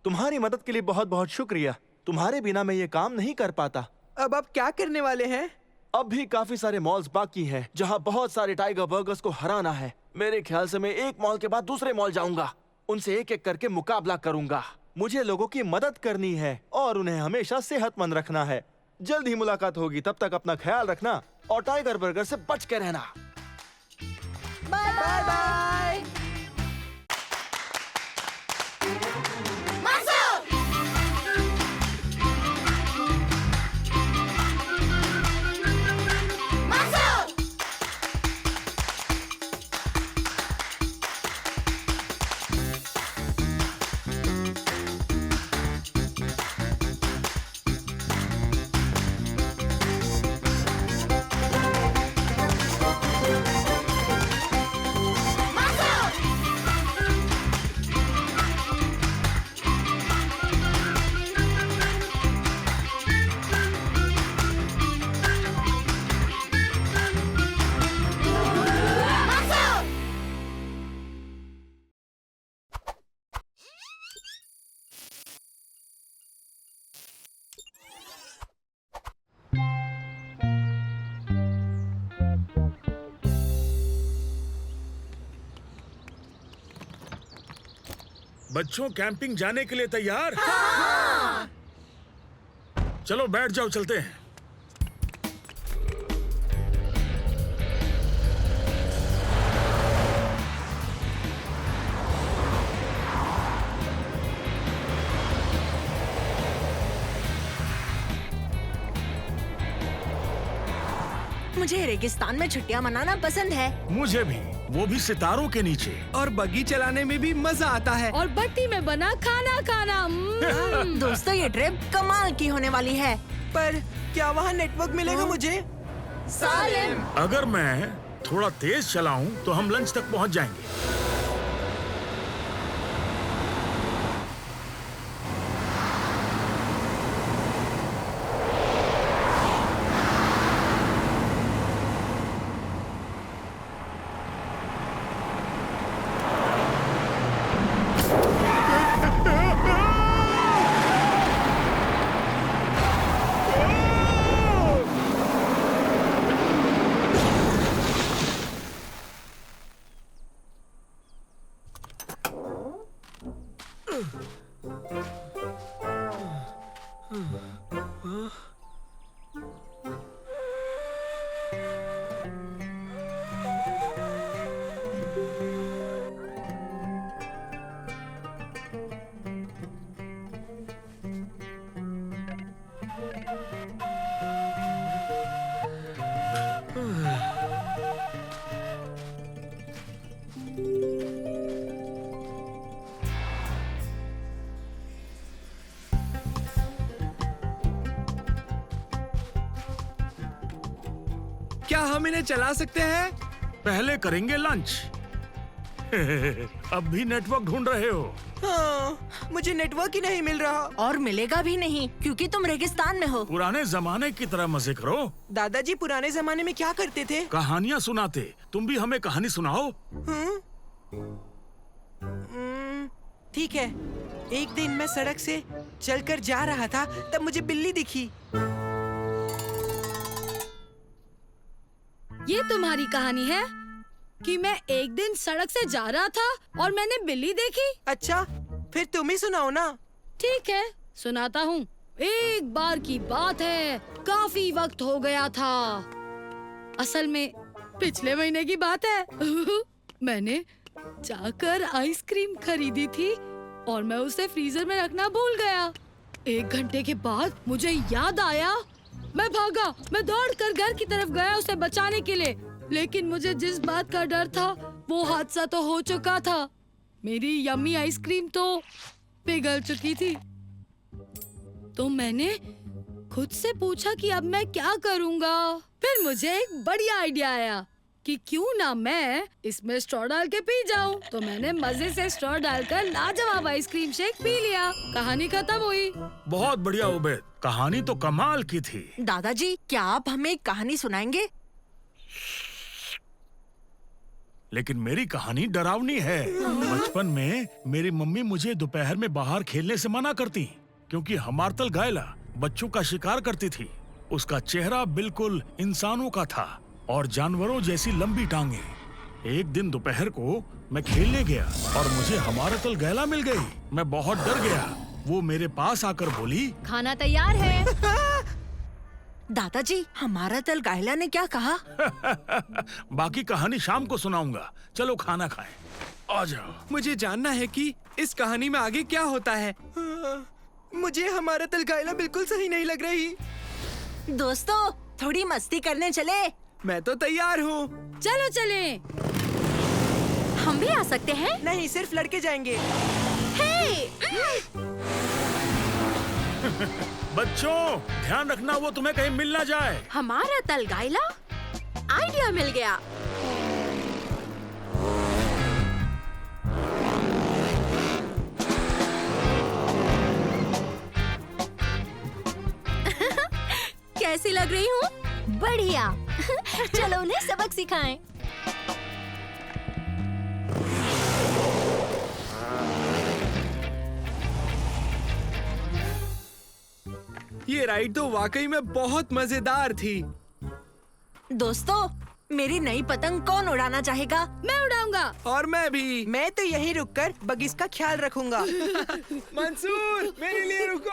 तुम्हारी मदद के लिए बहुत बहुत शुक्रिया। तुम्हारे बिना मैं ये काम नहीं कर पाता। अब आप क्या करने वाले हैं? अब भी काफी सारे मॉल्स बाकी हैं जहां बहुत सारे टाइगर बर्गर्स को हराना है। मेरे ख्याल से मैं एक मॉल के बाद दूसरे मॉल जाऊंगा, उनसे एक एक करके मुकाबला करूंगा। मुझे लोगों की मदद करनी है और उन्हें हमेशा सेहतमंद रखना है। जल्द ही मुलाकात होगी, तब तक अपना ख्याल रखना और टाइगर बर्गर से बच के रहना। Bye bye. बच्चों, कैंपिंग जाने के लिए तैयार? हाँ! चलो बैठ जाओ, चलते हैं। मुझे रेगिस्तान में छुट्टियां मनाना पसंद है। मुझे भी, वो भी सितारों के नीचे। और बग्गी चलाने में भी मजा आता है। और भट्टी में बना खाना खाना। दोस्तों, ये ट्रिप कमाल की होने वाली है। पर क्या वहाँ नेटवर्क मिलेगा मुझे? सालिम, अगर मैं थोड़ा तेज चलाऊं तो हम लंच तक पहुंच जाएंगे। क्या हम इन्हें चला सकते हैं? पहले करेंगे लंच। अब भी नेटवर्क ढूंढ रहे हो? हाँ, मुझे नेटवर्क ही नहीं मिल रहा। और मिलेगा भी नहीं क्योंकि तुम रेगिस्तान में हो। पुराने जमाने की तरह मजे करो। दादाजी पुराने जमाने में क्या करते थे? कहानियाँ सुनाते। तुम भी हमें कहानी सुनाओ। ठीक है। एक दिन मैं सड़क से चलकर जा रहा था, तब मुझे बिल्ली दिखी। ये तुम्हारी कहानी है कि मैं एक दिन सड़क से जा रहा था और मैंने बिल्ली देखी? अच्छा, फिर तुम ही सुनाओ ना। ठीक है, सुनाता हूँ। एक बार की बात है, काफी वक्त हो गया था। असल में पिछले महीने की बात है। मैंने जाकर आइसक्रीम खरीदी थी और मैं उसे फ्रीजर में रखना भूल गया। 1 घंटे के बाद मुझे याद आया। मैं भागा, मैं दौड़कर घर की तरफ गया उसे बचाने के लिए। लेकिन मुझे जिस बात का डर था वो हादसा तो हो चुका था। मेरी यम्मी आइसक्रीम तो पिघल चुकी थी। तो मैंने खुद से पूछा कि अब मैं क्या करूँगा। फिर मुझे एक बढ़िया आइडिया आया कि क्यों ना मैं इसमें स्ट्रॉ डाल के पी जाऊं। तो मैंने मजे से स्ट्रॉ डालकर लाजवाब आइसक्रीम शेक पी लिया। कहानी खत्म हुई। बहुत बढ़िया उबैद, कहानी तो कमाल की थी। दादाजी, क्या आप हमें एक कहानी सुनाएंगे? लेकिन मेरी कहानी डरावनी है। बचपन में मेरी मम्मी मुझे दोपहर में बाहर खेलने से मना करती क्योंकि हमारतल गायला बच्चों का शिकार करती थी। उसका चेहरा बिल्कुल इंसानों का था और जानवरों जैसी लंबी टांगे। एक दिन दोपहर को मैं खेलने गया और मुझे हमारतल गैला मिल गई। मैं बहुत डर गया। वो मेरे पास आकर बोली, खाना तैयार है। दादाजी, हमारा तल गायला ने क्या कहा? बाकी कहानी शाम को सुनाऊंगा। चलो खाना खाएं। आ जाओ। मुझे जानना है कि इस कहानी में आगे क्या होता है। मुझे हमारा तल गायला बिल्कुल सही नहीं लग रही। दोस्तों, थोड़ी मस्ती करने चले? मैं तो तैयार हूँ। चलो चलें। हम भी आ सकते हैं? नहीं, सिर्फ लड़के जाएंगे। बच्चों, ध्यान रखना वो तुम्हें कहीं मिल ना जाए। हमारा तल गायला? आइडिया मिल गया। कैसी लग रही हूँ? बढ़िया। चलो उन्हें सबक सिखाएं। ये राइड तो वाकई में बहुत मजेदार थी। दोस्तों, मेरी नई पतंग कौन उड़ाना चाहेगा? मैं उड़ाऊंगा। और मैं भी। मैं तो यहीं रुककर बगीच का ख्याल रखूंगा। मंसूर, मेरे लिए रुको।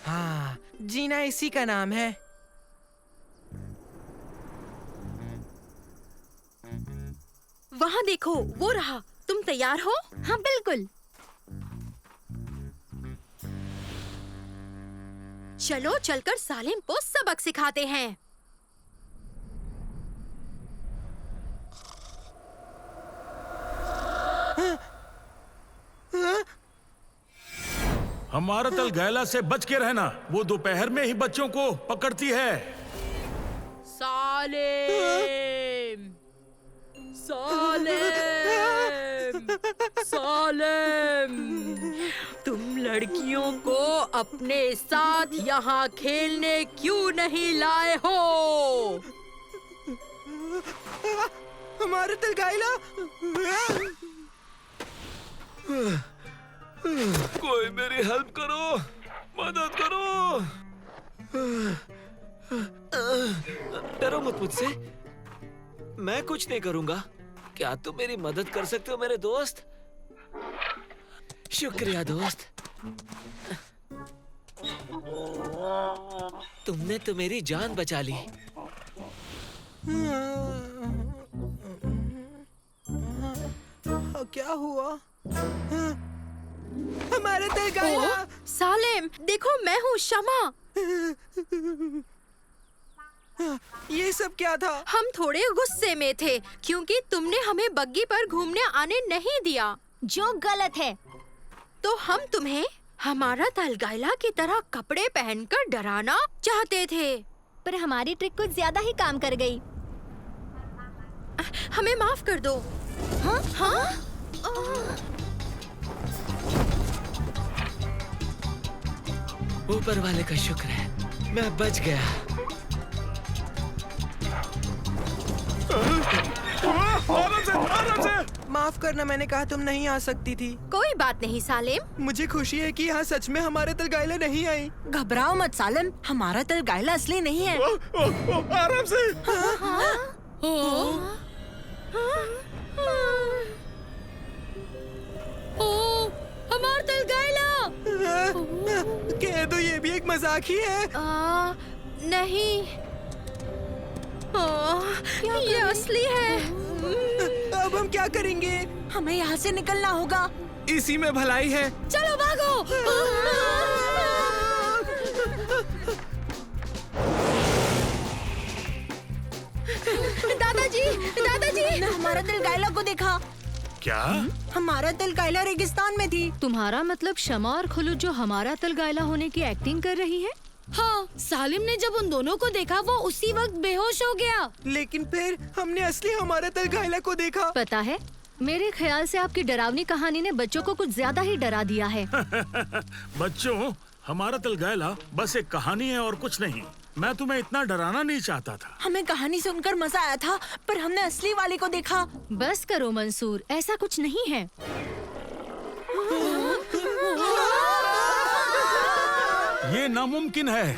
हाँ, जीना इसी का नाम है। वहाँ देखो, वो रहा। तुम तैयार हो? हाँ, बिल्कुल। चलो चलकर सालिम को सबक सिखाते हैं। हमारतल गैला से बच के रहना। वो दोपहर में ही बच्चों को पकड़ती है। सालिम, सालिम, सालिम, तुम लड़कियों को अपने साथ यहाँ खेलने क्यों नहीं लाए हो? हमारा तल गायला। कोई मेरी हेल्प करो, मदद करो। डरो मत मुझसे, मैं कुछ नहीं करूंगा। क्या तुम मेरी मदद कर सकते हो मेरे दोस्त? शुक्रिया दोस्त। तुमने तो मेरी जान बचा ली। क्या हुआ? हमारे तल गायला। सालिम, देखो मैं हूँ शमा। ये सब क्या था? हम थोड़े गुस्से में थे क्योंकि तुमने हमें बग्गी पर घूमने आने नहीं दिया, जो गलत है। तो हम तुम्हें हमारा तलगाइला की तरह कपड़े पहनकर डराना चाहते थे, पर हमारी ट्रिक कुछ ज्यादा ही काम कर गई। हमें माफ कर दो। हाँ? हाँ? ऊपर वाले का शुक्र है, मैं बच गया। आराम से। माफ करना, मैंने कहा तुम नहीं आ सकती थी। कोई बात नहीं सालिम। मुझे खुशी है कि यहाँ सच में हमारे तलगाइला नहीं आई। घबराओ मत सालिम, हमारा तलगाइला असली नहीं है। आराम से। हमारा तलगाइला। कह दो ये भी एक मजाक ही है। नहीं, ये असली है। अब हम क्या करेंगे? हमें यहाँ से निकलना होगा। इसी में भलाई है। चलो भागो। दादाजी, दादाजी, हमारा तलगाइला को देखा। क्या? हमारा तलगाइला रेगिस्तान में थी। तुम्हारा मतलब शमा और खुलूद जो हमारा तलगाइला होने की एक्टिंग कर रही है? हाँ, सालिम ने जब उन दोनों को देखा वो उसी वक्त बेहोश हो गया। लेकिन फिर हमने असली हमारा तलगाइला को देखा। पता है, मेरे ख्याल से आपकी डरावनी कहानी ने बच्चों को कुछ ज्यादा ही डरा दिया है। बच्चों, हमारा तलगाइला बस एक कहानी है और कुछ नहीं। मैं तुम्हें इतना डराना नहीं चाहता था। हमें कहानी सुनकर मजा आया था, पर हमने असली वाले को देखा। बस करो मंसूर, ऐसा कुछ नहीं है। ये नामुमकिन है।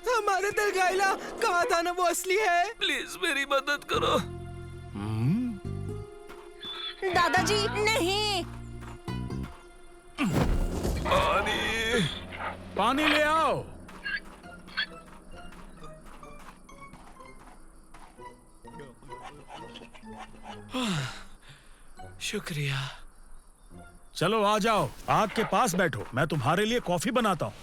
हमारा तलगाइला, कहा था ना वो असली है। प्लीज मेरी मदद करो। दादाजी नहीं। पानी ले आओ। शुक्रिया। चलो आ जाओ, आग के पास बैठो, मैं तुम्हारे लिए कॉफी बनाता हूँ।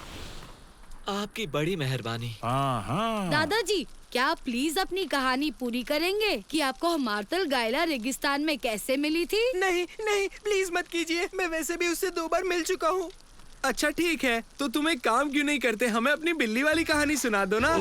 आपकी बड़ी मेहरबानी। हाँ हाँ। दादाजी, क्या आप प्लीज अपनी कहानी पूरी करेंगे कि आपको हमारा तलगाइला रेगिस्तान में कैसे मिली थी? नहीं नहीं, प्लीज मत कीजिए, मैं वैसे भी उससे 2 बार मिल चुका हूँ। अच्छा ठीक है, तो तुम एक काम क्यों नहीं करते, हमें अपनी बिल्ली वाली कहानी सुना दो ना।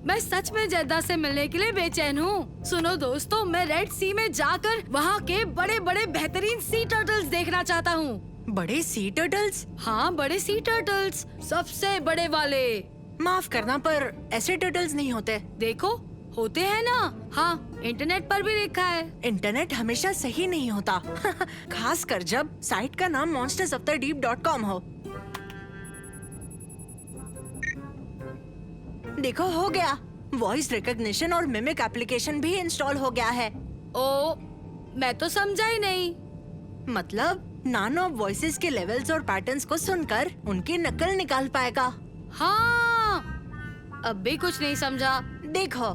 मैं सच में जेद्दा से मिलने के लिए बेचैन हूँ। सुनो दोस्तों, मैं रेड सी में जाकर वहाँ के बड़े बड़े बेहतरीन सी टर्टल्स देखना चाहता हूँ। बड़े सी टर्टल्स? हाँ, बड़े सी टर्टल्स, सबसे बड़े वाले। माफ करना, पर ऐसे टर्टल्स नहीं होते। देखो, होते हैं ना। हाँ, इंटरनेट पर भी देखा है। इंटरनेट हमेशा सही नहीं होता। खास कर जब साइट का नाम monstersofthedeep.com हो। देखो, हो गया। वॉइस रिकॉग्निशन और मिमिक एप्लीकेशन भी इंस्टॉल हो गया है। ओ, मैं तो समझा ही नहीं। मतलब नानो वॉइसेस के लेवल्स और पैटर्न्स को सुनकर उनकी नकल निकाल पाएगा। हाँ, अब भी कुछ नहीं समझा। देखो।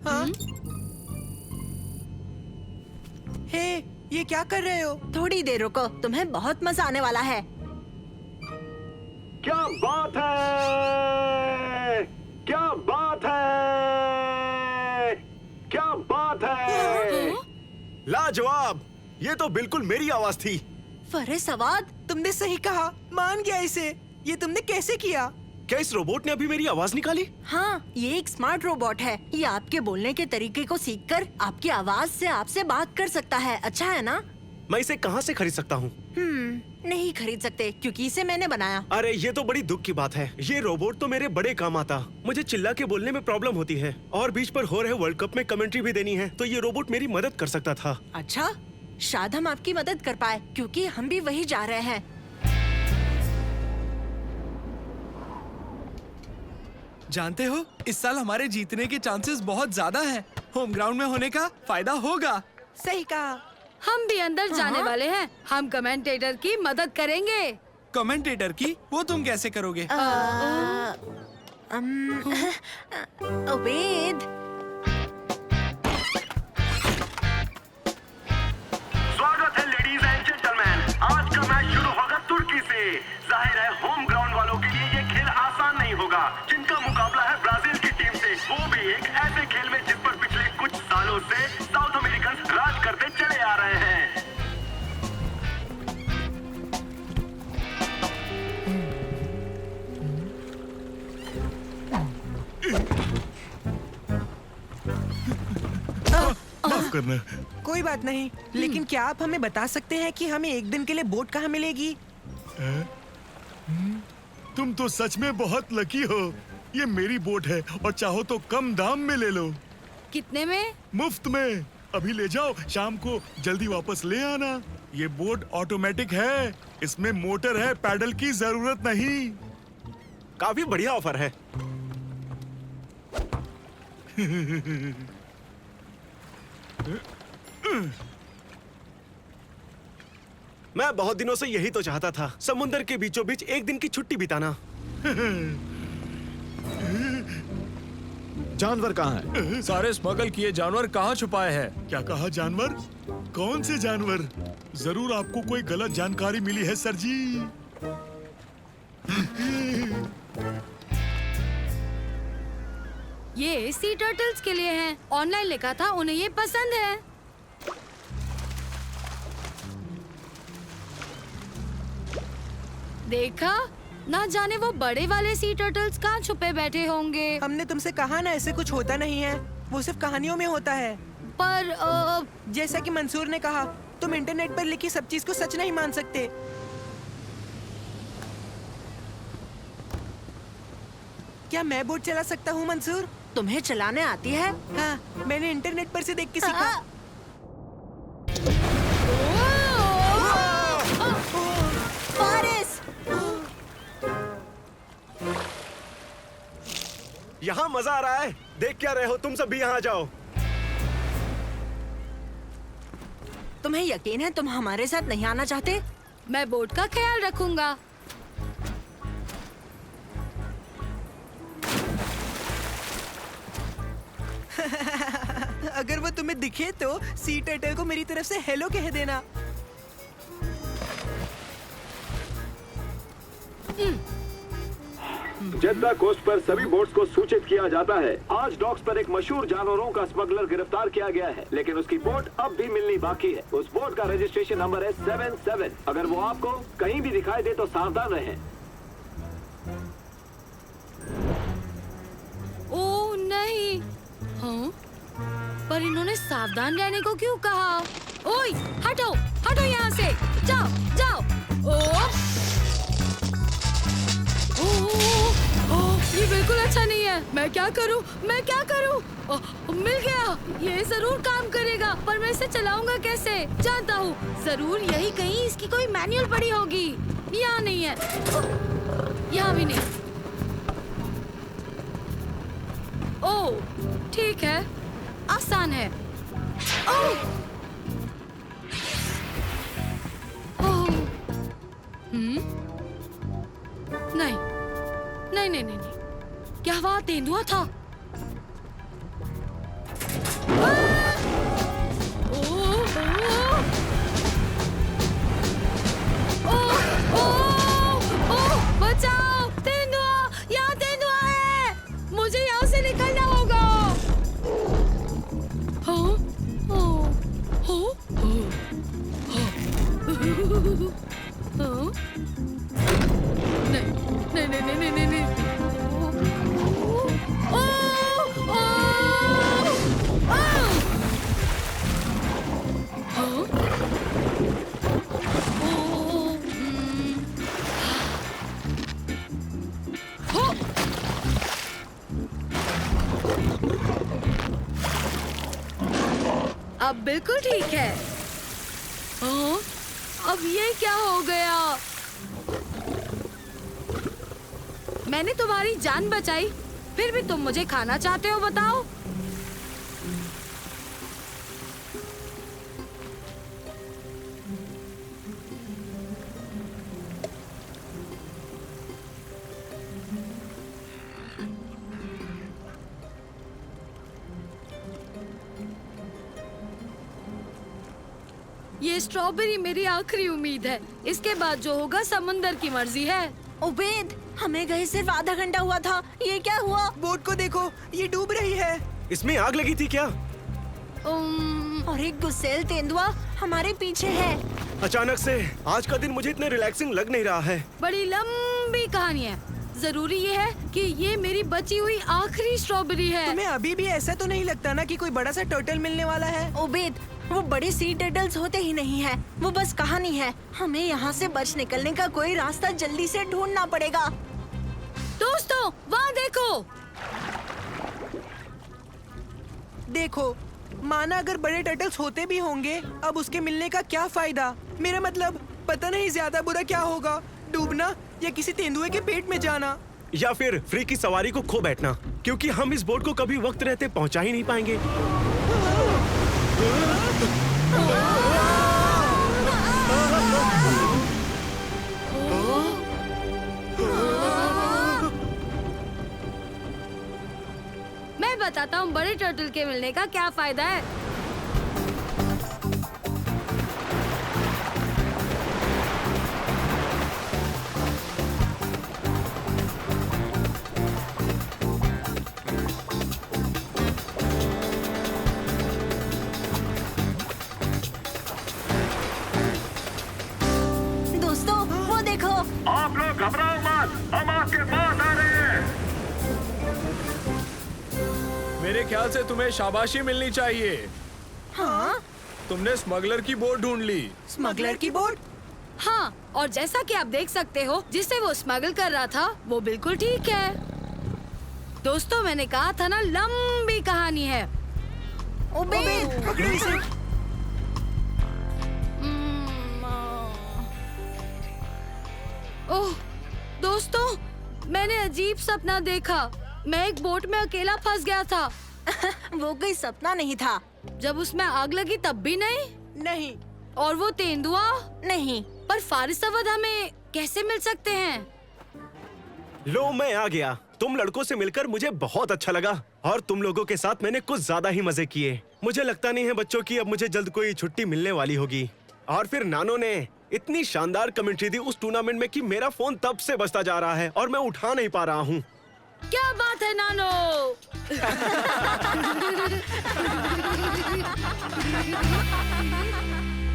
हाँ? हे, ये क्या कर रहे हो? थोड़ी देर रुको, तुम्हें बहुत मजा आने वाला है। क्या बात है, क्या बात है, क्या बात है। लाजवाब, ये तो बिल्कुल मेरी आवाज थी। फरे सवाद, तुमने सही कहा, मान गया इसे। ये तुमने कैसे किया? क्या इस रोबोट ने अभी मेरी आवाज निकाली? हाँ, ये एक स्मार्ट रोबोट है। ये आपके बोलने के तरीके को सीखकर आपकी आवाज से आपसे बात कर सकता है। अच्छा है ना? मैं इसे कहाँ से खरीद सकता हूँ? नहीं खरीद सकते क्योंकि इसे मैंने बनाया। अरे ये तो बड़ी दुख की बात है। ये रोबोट तो मेरे बड़े काम आता। मुझे चिल्ला के बोलने में प्रॉब्लम होती है और बीच पर हो रहे वर्ल्ड कप में कमेंट्री भी देनी है, तो ये रोबोट मेरी मदद कर सकता था। अच्छा, शायद हम आपकी मदद कर पाए क्योंकि हम भी वही जा रहे हैं। जानते हो, इस साल हमारे जीतने के चांसेस बहुत ज्यादा हैं। होम ग्राउंड में होने का फायदा होगा। सही कहा। हम भी अंदर जाने वाले हैं। हम कमेंटेटर की मदद करेंगे। कमेंटेटर की? वो तुम कैसे करोगे? वेद, स्वागत है लेडीज एंड जेंटलमैन। आज का मैच शुरू होगा तुर्की से। जाहिर है होम ग्राउंड वालों के लिए ये खेल आसान नहीं होगा। जिनका मुकाबला है ब्राजील की टीम से, वो भी एक ऐसे खेल में जिस पर पिछले कुछ सालों से साउथ अमेरिकन राज करते चले आ रहे हैं। माफ करना। कोई बात नहीं, लेकिन क्या आप हमें बता सकते हैं कि हमें एक दिन के लिए बोट कहाँ मिलेगी? तुम तो सच में बहुत लकी हो। ये मेरी बोट है और चाहो तो कम दाम में ले लो। कितने में? मुफ्त में। अभी ले जाओ, शाम को जल्दी वापस ले आना। ये बोट ऑटोमेटिक है, इसमें मोटर है, पैडल की जरूरत नहीं। काफी बढ़िया ऑफर है। मैं बहुत दिनों से यही तो चाहता था, समुंदर के बीचों बीच एक दिन की छुट्टी बिताना। जानवर कहाँ है? सारे स्मगल किए जानवर कहाँ छुपाए हैं? क्या कहा? जानवर? कौन से जानवर? जरूर आपको कोई गलत जानकारी मिली है सर जी। ये सी टर्टल्स के लिए हैं। ऑनलाइन लिखा था, उन्हें ये पसंद है। देखा? ना जाने वो बड़े वाले सी टर्टल्स कहाँ छुपे बैठे होंगे। हमने तुमसे कहा ना, ऐसे कुछ होता नहीं है। वो सिर्फ कहानियों में होता है। पर जैसा कि मंसूर ने कहा, तुम इंटरनेट पर लिखी सब चीज को सच नहीं मान सकते। क्या मैं बोट चला सकता हूँ मंसूर? तुम्हें चलाने आती है? हाँ, मैंने इंटरनेट पर से देख के सीखा। फारिस! यहाँ मजा आ रहा है। देख क्या रहे हो? तुम सब भी यहाँ आ जाओ। तुम्हें यकीन है तुम हमारे साथ नहीं आना चाहते? मैं बोट का ख्याल रखूंगा। अगर वो तुम्हें दिखे तो सी टर्टल को मेरी तरफ से हेलो कह देना। जेद्दा कोस्ट पर सभी बोट्स को सूचित किया जाता है। आज डॉक्स पर एक मशहूर जानवरों का स्मगलर गिरफ्तार किया गया है, लेकिन उसकी बोट अब भी मिलनी बाकी है। उस बोट का रजिस्ट्रेशन नंबर है 77। अगर वो आपको कहीं भी दिखाई दे तो सावधान रहें। ओह नहीं। हाँ? पर इन्होंने सावधान रहने को क्यों कहा? ओए, हटो, हटो यहाँ से। जाओ, जाओ। ये बिल्कुल अच्छा नहीं है। मैं क्या करूं? मैं क्या करूं? मिल गया। ये जरूर काम करेगा, पर मैं इसे चलाऊंगा कैसे? जानता हूँ, जरूर यही कहीं इसकी कोई मैनुअल पड़ी होगी। यहाँ नहीं है, यहाँ भी नहीं। ओह, ठीक है, आसान है। ओह, नहीं, नहीं, नहीं, नहीं, क्या वहाँ तेंदुआ था? बचाओ! तेंदुआ! यहाँ तेंदुआ है! मुझे यहाँ से निकलना होगा। नहीं, नहीं, नहीं, नहीं, नहीं, नहीं। अब बिल्कुल ठीक है। हाँ? अब ये क्या हो गया? मैंने तुम्हारी जान बचाई, फिर भी तुम मुझे खाना चाहते हो, बताओ? ये स्ट्रॉबेरी मेरी आखिरी उम्मीद है। इसके बाद जो होगा समुंदर की मर्जी है। उबेद, हमें गए सिर्फ आधा घंटा हुआ था, ये क्या हुआ? बोट को देखो, ये डूब रही है। इसमें आग लगी थी क्या? और एक गुस्सेल तेंदुआ हमारे पीछे है। अचानक से आज का दिन मुझे इतना रिलैक्सिंग लग नहीं रहा है। बड़ी लंबी कहानी है। जरूरी ये है कि ये मेरी बची हुई आखिरी स्ट्रॉबेरी है। तुम्हें अभी भी ऐसा तो नहीं लगता ना कि कोई बड़ा सा टर्टल मिलने वाला है? उबेद, वो बड़े सी टर्टल्स होते ही नहीं है, वो बस कहानी है। हमें यहाँ से बच निकलने का कोई रास्ता जल्दी से ढूंढना पड़ेगा। दोस्तों, वहाँ देखो। देखो, माना अगर बड़े टर्टल्स होते भी होंगे, अब उसके मिलने का क्या फायदा? मेरा मतलब, पता नहीं ज्यादा बुरा क्या होगा, डूबना या किसी तेंदुए के पेट में जाना, या फिर फ्री की सवारी को खो बैठना, क्योंकि हम इस बोट को कभी वक्त रहते पहुंचा ही नहीं पाएंगे। मैं बताता हूँ बड़े टर्टल के मिलने का क्या फायदा है। दोस्तों, वो देखो। आप लोग घबराओ मत, हम आपके पास आ रहे हैं। मेरे ख्याल से तुम्हें शाबाशी मिलनी चाहिए। हाँ? तुमने स्मगलर की बोट ढूंढ ली। स्मगलर की बोट? हाँ, और जैसा कि आप देख सकते हो, जिसे वो स्मगल कर रहा था वो बिल्कुल ठीक है। दोस्तों, मैंने कहा था ना, लंबी कहानी है। उबेद, पकड़ो इसे। ओह दोस्तों, मैंने अजीब सपना देखा। मैं एक बोट में अकेला फंस गया था। वो कोई सपना नहीं था। जब उसमें आग लगी तब भी नहीं? नहीं। और वो तेंदुआ? नहीं। पर फारिस अवध हमें कैसे मिल सकते हैं? लो, मैं आ गया। तुम लड़कों से मिलकर मुझे बहुत अच्छा लगा, और तुम लोगों के साथ मैंने कुछ ज्यादा ही मजे किए। मुझे लगता नहीं है बच्चों की अब मुझे जल्द कोई छुट्टी मिलने वाली होगी। और फिर नानो ने इतनी शानदार कमेंट्री दी उस टूर्नामेंट में कि मेरा फोन तब से बजता जा रहा है और मैं उठा नहीं पा रहा हूँ। क्या बात है नानो?